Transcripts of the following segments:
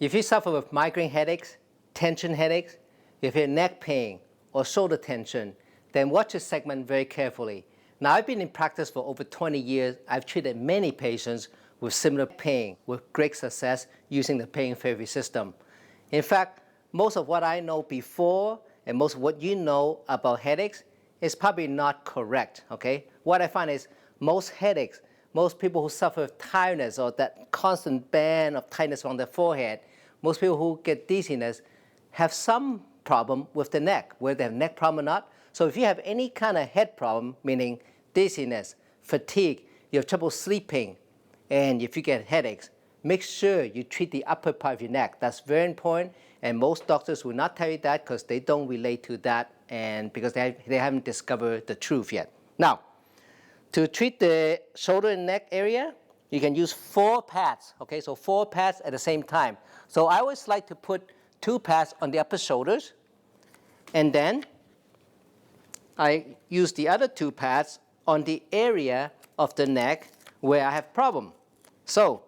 if you suffer with migraine headaches, tension headaches, if you have neck pain or shoulder tension, then watch this segment very carefully. Now, I've been in practice for over 20 years. I've treated many patients with similar pain with great success using the pain therapy system. In fact, most of what I know before and most of what you know about headaches is probably not correct, okay? What I find is most headaches, most people who suffer with tiredness or that constant band of tightness on their forehead, most people who get dizziness have some problem with the neck, whether they have neck problem or not. So if you have any kind of head problem, meaning dizziness, fatigue, you have trouble sleeping, and if you get headaches, make sure you treat the upper part of your neck. That's very important, and most doctors will not tell you that because they don't relate to that and because they haven't discovered the truth yet. Now, to treat the shoulder and neck area, you can use 4 pads, okay? So 4 pads at the same time. So I always like to put 2 pads on the upper shoulders, and then I use the other 2 pads on the area of the neck where I have problem. So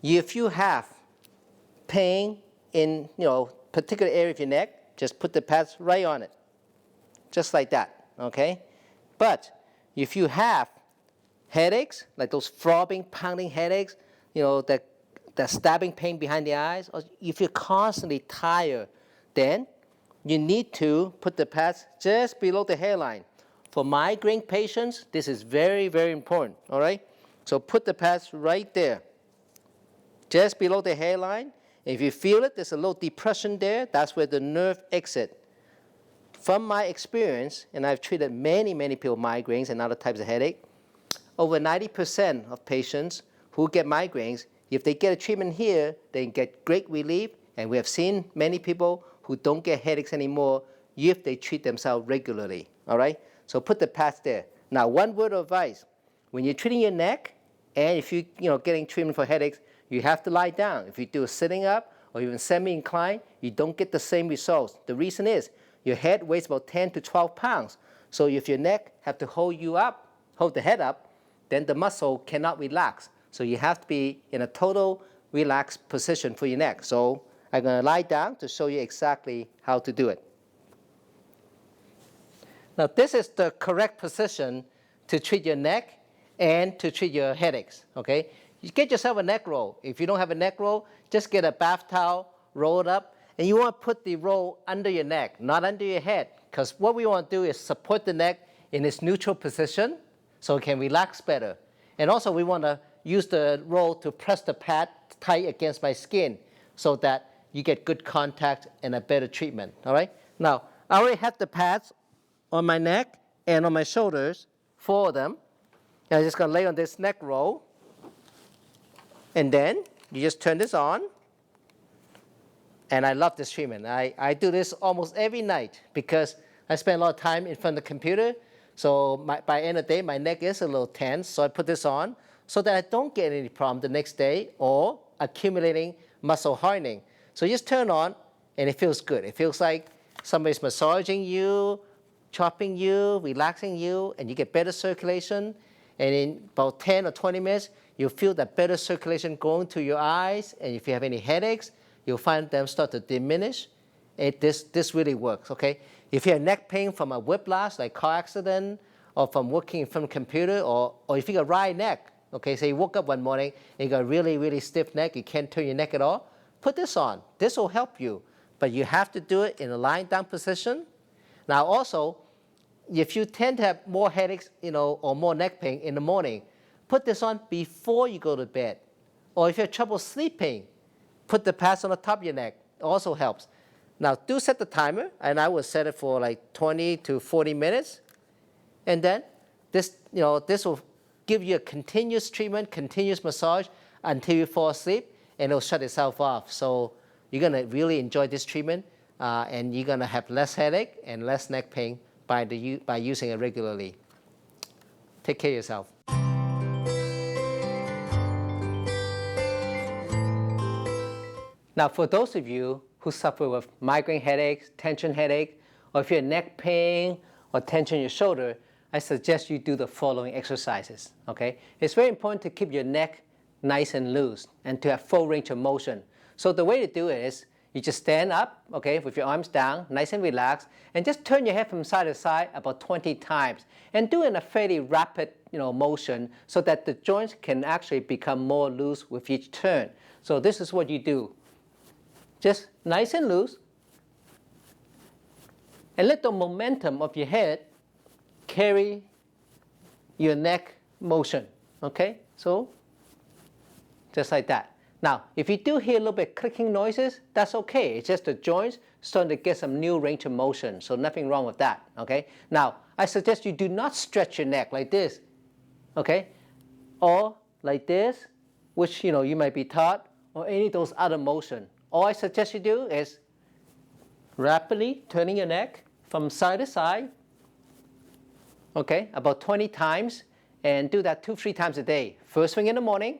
if you have pain in particular area of your neck, just put the pads right on it, just like that, okay? But if you have headaches, like those throbbing, pounding headaches, the stabbing pain behind the eyes, or if you're constantly tired, then you need to put the pads just below the hairline. For migraine patients, this is very, very important, all right? So put the pads right there, just below the hairline. If you feel it, there's a little depression there, that's where the nerve exits. From my experience, and I've treated many, many people with migraines and other types of headache, over 90% of patients who get migraines, if they get a treatment here, they get great relief, and we have seen many people who don't get headaches anymore if they treat themselves regularly, all right? So put the pads there. Now, one word of advice. When you're treating your neck, and if you're getting treatment for headaches, you have to lie down. If you do a sitting up or even semi-inclined, you don't get the same results. The reason is your head weighs about 10 to 12 pounds. So if your neck have to hold the head up, then the muscle cannot relax. So you have to be in a total relaxed position for your neck. So I'm going to lie down to show you exactly how to do it. Now, this is the correct position to treat your neck and to treat your headaches, okay? You get yourself a neck roll. If you don't have a neck roll, just get a bath towel, roll it up, and you want to put the roll under your neck, not under your head, because what we want to do is support the neck in its neutral position so it can relax better. And also, we want to use the roll to press the pad tight against my skin so that you get good contact and a better treatment, all right? Now, I already have the pads on my neck and on my shoulders, 4 of them. And I'm just going to lay on this neck roll. And then you just turn this on. And I love this treatment. I do this almost every night because I spend a lot of time in front of the computer. So by the end of the day, my neck is a little tense. So I put this on so that I don't get any problem the next day or accumulating muscle hardening. So you just turn on, and it feels good. It feels like somebody's massaging you, chopping you, relaxing you, and you get better circulation. And in about 10 or 20 minutes, you'll feel that better circulation going to your eyes. And if you have any headaches, you'll find them start to diminish. This really works, okay? If you have neck pain from a whiplash, like car accident, or from working in front of a computer, or if you got wry neck, okay, say you woke up one morning and you got a really, really stiff neck, you can't turn your neck at all, put this on. This will help you, but you have to do it in a lying down position. Now also, if you tend to have more headaches, or more neck pain in the morning, put this on before you go to bed. Or if you have trouble sleeping, put the pads on the top of your neck. It also helps. Now, do set the timer, and I will set it for like 20 to 40 minutes. And then this will give you a continuous treatment, continuous massage until you fall asleep, and it'll shut itself off. So you're going to really enjoy this treatment, and you're going to have less headache and less neck pain by using it regularly. Take care of yourself. Now, for those of you who suffer with migraine headaches, tension headache, or if you have neck pain or tension in your shoulder, I suggest you do the following exercises, okay? It's very important to keep your neck nice and loose and to have full range of motion. So the way to do it is you just stand up, okay, with your arms down, nice and relaxed, and just turn your head from side to side about 20 times and do it in a fairly rapid motion so that the joints can actually become more loose with each turn. So this is what you do. Just nice and loose, and let the momentum of your head carry your neck motion, okay? So just like that. Now, if you do hear a little bit clicking noises, that's okay. It's just the joints starting to get some new range of motion, so nothing wrong with that, okay? Now, I suggest you do not stretch your neck like this, okay? Or like this, which you might be taught, or any of those other motion. All I suggest you do is rapidly turning your neck from side to side, okay, about 20 times, and do that 2-3 times a day. First thing in the morning,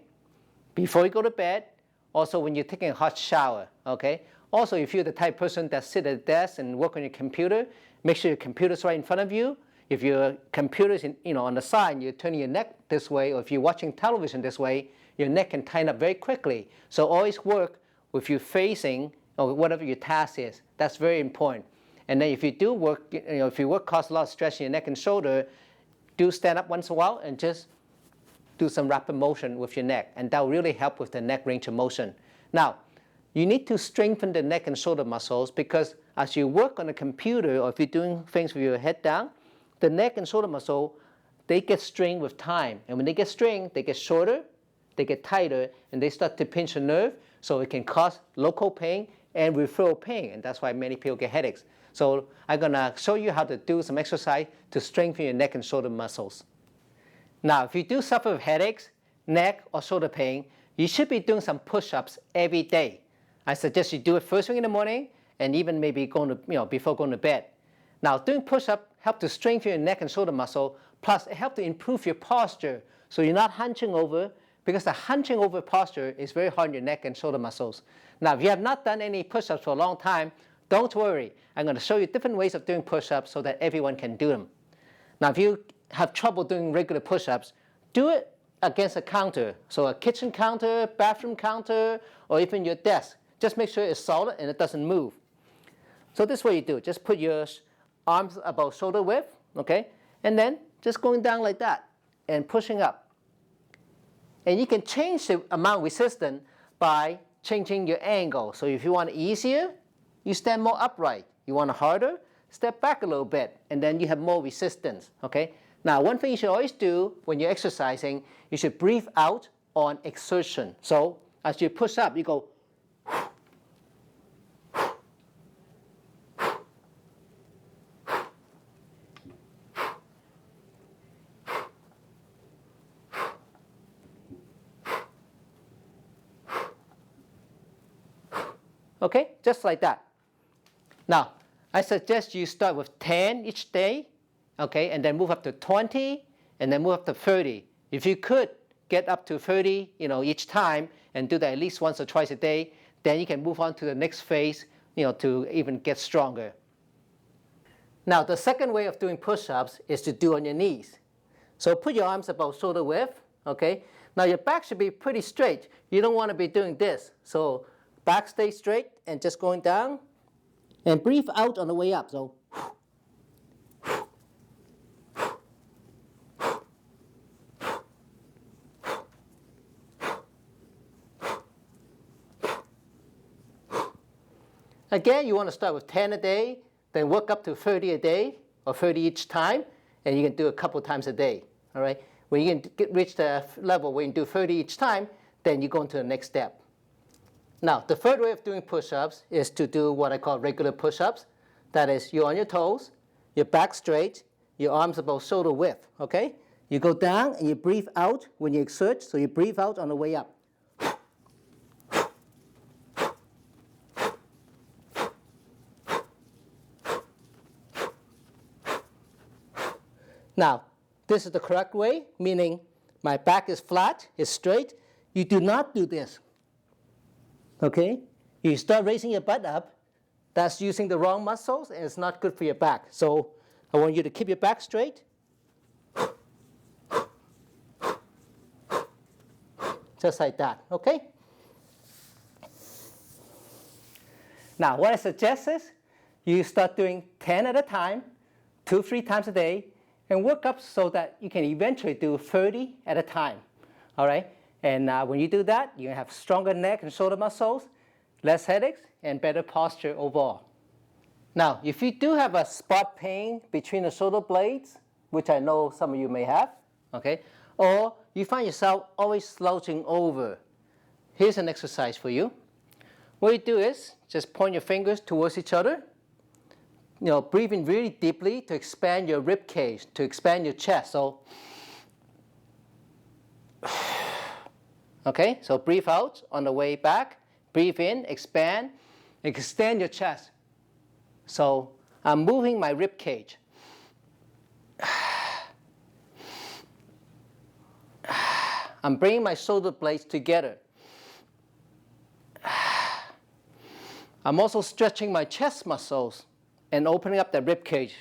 before you go to bed, also when you're taking a hot shower, okay? Also, if you're the type of person that sit at a desk and work on your computer, make sure your computer's right in front of you. If your computer's on the side, you're turning your neck this way, or if you're watching television this way, your neck can tighten up very quickly. So always work with you facing, or whatever your task is. That's very important. And then if you do work, if your work causes a lot of stress in your neck and shoulder, do stand up once in a while and just do some rapid motion with your neck, and that will really help with the neck range of motion. Now, you need to strengthen the neck and shoulder muscles because as you work on the computer or if you're doing things with your head down, the neck and shoulder muscle, they get strained with time. And when they get strained, they get shorter, they get tighter, and they start to pinch a nerve, so it can cause local pain and referral pain, and that's why many people get headaches. So I'm going to show you how to do some exercise to strengthen your neck and shoulder muscles. Now, if you do suffer with headaches, neck, or shoulder pain, you should be doing some push-ups every day. I suggest you do it first thing in the morning and even maybe before going to bed. Now, doing push-up helps to strengthen your neck and shoulder muscle, plus it helps to improve your posture so you're not hunching over, because the hunching over posture is very hard on your neck and shoulder muscles. Now, if you have not done any push-ups for a long time, don't worry. I'm going to show you different ways of doing push-ups so that everyone can do them. Now, if you have trouble doing regular push-ups, do it against a counter. So a kitchen counter, bathroom counter, or even your desk. Just make sure it's solid and it doesn't move. So this is what you do. Just put your arms about shoulder width, okay? And then just going down like that and pushing up. And you can change the amount of resistance by changing your angle. So if you want it easier, you stand more upright. You want it harder, step back a little bit, and then you have more resistance, okay? Now, one thing you should always do when you're exercising, you should breathe out on exertion. So as you push up, you go. Okay, just like that. Now, I suggest you start with 10 each day, okay, and then move up to 20, and then move up to 30. If you could get up to 30, each time, and do that at least once or twice a day, then you can move on to the next phase, to even get stronger. Now, the second way of doing push-ups is to do on your knees. So put your arms about shoulder width, okay? Now, your back should be pretty straight. You don't want to be doing this. So back stay straight and just going down, and breathe out on the way up. So again, you want to start with 10 a day, then work up to 30 a day, or 30 each time, and you can do a couple times a day, all right? When you can reach the level where you can do 30 each time, then you go into the next step. Now, the third way of doing push-ups is to do what I call regular push-ups. That is, you're on your toes, your back straight, your arms about shoulder width, okay? You go down and you breathe out when you exert, so you breathe out on the way up. Now, this is the correct way, meaning my back is flat, it's straight. You do not do this. Okay? You start raising your butt up, that's using the wrong muscles, and it's not good for your back. So I want you to keep your back straight. just like that, okay? Now, what I suggest is you start doing 10 at a time, 2-3 times a day, and work up so that you can eventually do 30 at a time, all right? And when you do that, you have stronger neck and shoulder muscles, less headaches, and better posture overall. Now, if you do have a spot pain between the shoulder blades, which I know some of you may have, okay, or you find yourself always slouching over, here's an exercise for you. What you do is just point your fingers towards each other. Breathe in really deeply to expand your rib cage, to expand your chest. So, okay, so breathe out on the way back. Breathe in, expand, extend your chest. So I'm moving my rib cage. I'm bringing my shoulder blades together. I'm also stretching my chest muscles and opening up the rib cage.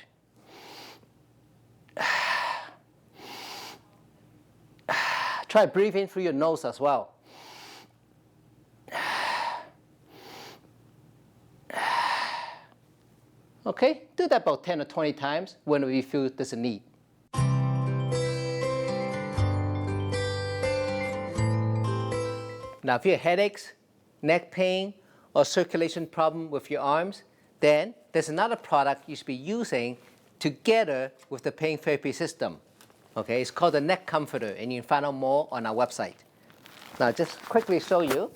Try breathing through your nose as well. Okay, do that about 10 or 20 times whenever you feel there's a need. Now, if you have headaches, neck pain, or circulation problem with your arms, then there's another product you should be using together with the pain therapy system. Okay, it's called the Neck Comforter, and you can find out more on our website. Now, just quickly show you,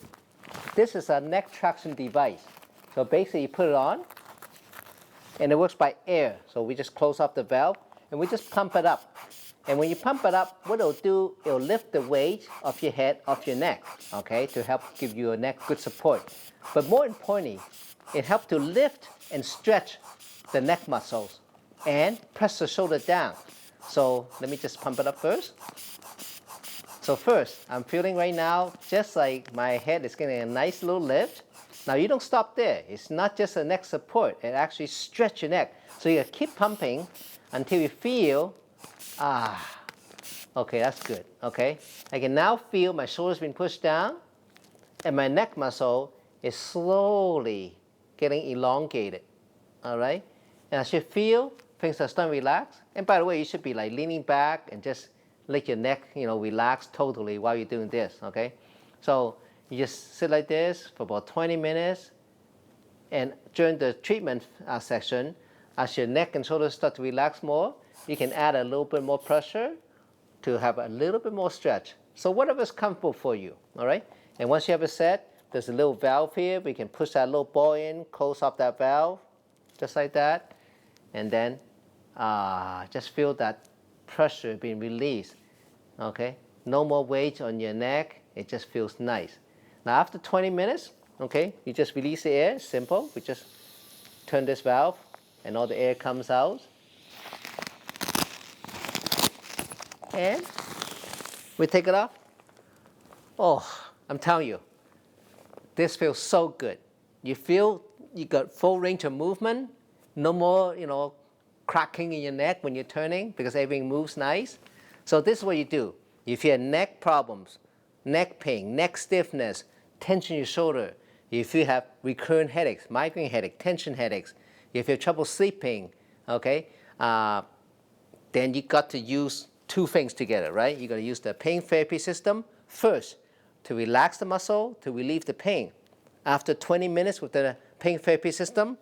this is a neck traction device. So basically, you put it on, and it works by air. So we just close up the valve, and we just pump it up. And when you pump it up, what it'll do, it'll lift the weight of your head off your neck, okay, to help give your neck good support. But more importantly, it helps to lift and stretch the neck muscles and press the shoulder down. So let me just pump it up first. So first, I'm feeling right now just like my head is getting a nice little lift. Now you don't stop there. It's not just a neck support. It actually stretches your neck. So you keep pumping until you feel, okay, that's good, okay? I can now feel my shoulders being pushed down and my neck muscle is slowly getting elongated, all right? And as you feel, things are starting to relax. And by the way, you should be like leaning back and just let your neck, relax totally while you're doing this, okay? So you just sit like this for about 20 minutes. And during the treatment section, as your neck and shoulders start to relax more, you can add a little bit more pressure to have a little bit more stretch. So whatever's comfortable for you, all right? And once you have it set, there's a little valve here. We can push that little ball in, close up that valve, just like that. And then just feel that pressure being released, okay? No more weight on your neck. It just feels nice. Now after 20 minutes, okay, you just release the air, simple. We just turn this valve and all the air comes out. And we take it off. Oh, I'm telling you, this feels so good. You feel you got full range of movement, no more, cracking in your neck when you're turning because everything moves nice. So this is what you do. If you have neck problems, neck pain, neck stiffness, tension in your shoulder, if you have recurrent headaches, migraine headache, tension headaches, if you have trouble sleeping, okay, then you got to use two things together, right? You got to use the pain therapy system first to relax the muscle, to relieve the pain. After 20 minutes with the pain therapy system,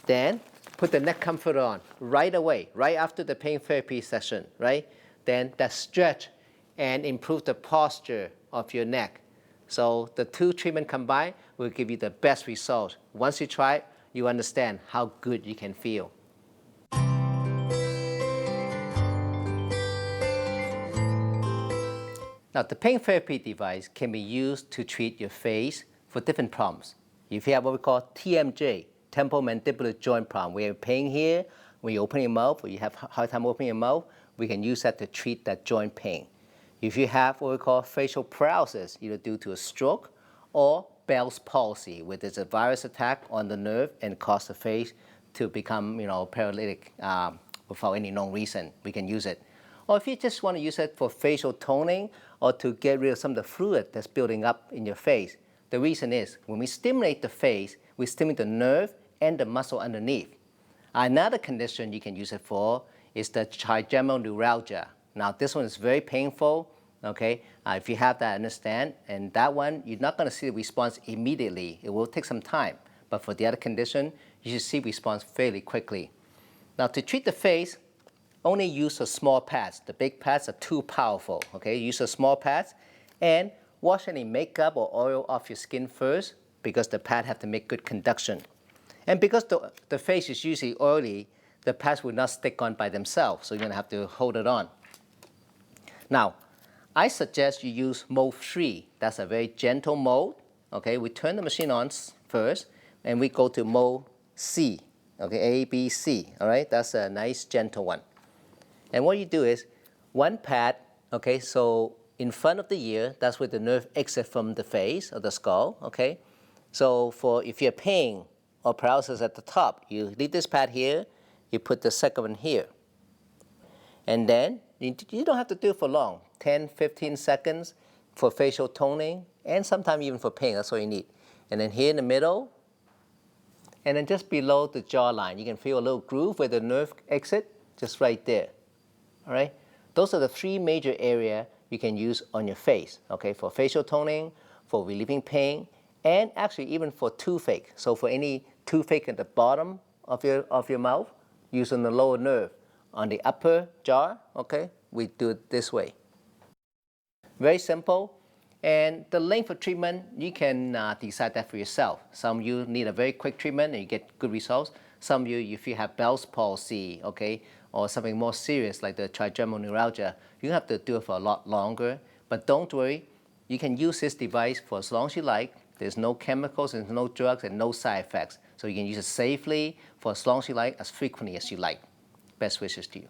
then put the neck comforter on right away, right after the pain therapy session, right? Then that stretch and improve the posture of your neck. So the two treatments combined will give you the best result. Once you try it, you understand how good you can feel. Now, the pain therapy device can be used to treat your face for different problems. If you have what we call TMJ, temporomandibular joint problem, where you have pain here, when you open your mouth, or you have a hard time opening your mouth, we can use that to treat that joint pain. If you have what we call facial paralysis, either due to a stroke or Bell's palsy, where there's a virus attack on the nerve and cause the face to become paralytic without any known reason, we can use it. Or if you just want to use it for facial toning or to get rid of some of the fluid that's building up in your face, the reason is when we stimulate the face, we stimulate the nerve and the muscle underneath. Another condition you can use it for is the trigeminal neuralgia. Now this one is very painful, okay? If you have that, understand. And that one, you're not going to see the response immediately. It will take some time. But for the other condition, you should see response fairly quickly. Now to treat the face, only use the small pads. The big pads are too powerful, okay? Use the small pads and wash any makeup or oil off your skin first because the pad have to make good conduction. And because the face is usually oily, the pads will not stick on by themselves, so you're going to have to hold it on. Now, I suggest you use mode 3. That's a very gentle mode. Okay, we turn the machine on first, and we go to mode C. Okay, A, B, C. All right, that's a nice gentle one. And what you do is one pad. Okay, so in front of the ear, that's where the nerve exits from the face or the skull. Okay, so for if you're pain or paralysis at the top, you leave this pad here. You put the second one here, and then you don't have to do it for long. 10, 15 seconds for facial toning, and sometimes even for pain. That's all you need. And then here in the middle, and then just below the jawline, you can feel a little groove where the nerve exit, just right there. All right? Those are the 3 major areas you can use on your face, okay, for facial toning, for relieving pain, and actually even for toothache. So for any toothache at the bottom of your mouth, using the lower nerve. On the upper jaw, okay, we do it this way. Very simple. And the length of treatment, you can decide that for yourself. Some of you need a very quick treatment and you get good results. Some of you, if you have Bell's palsy, okay, or something more serious like the trigeminal neuralgia, you have to do it for a lot longer. But don't worry, you can use this device for as long as you like. There's no chemicals, there's no drugs, and no side effects. So you can use it safely for as long as you like, as frequently as you like. Best wishes to you.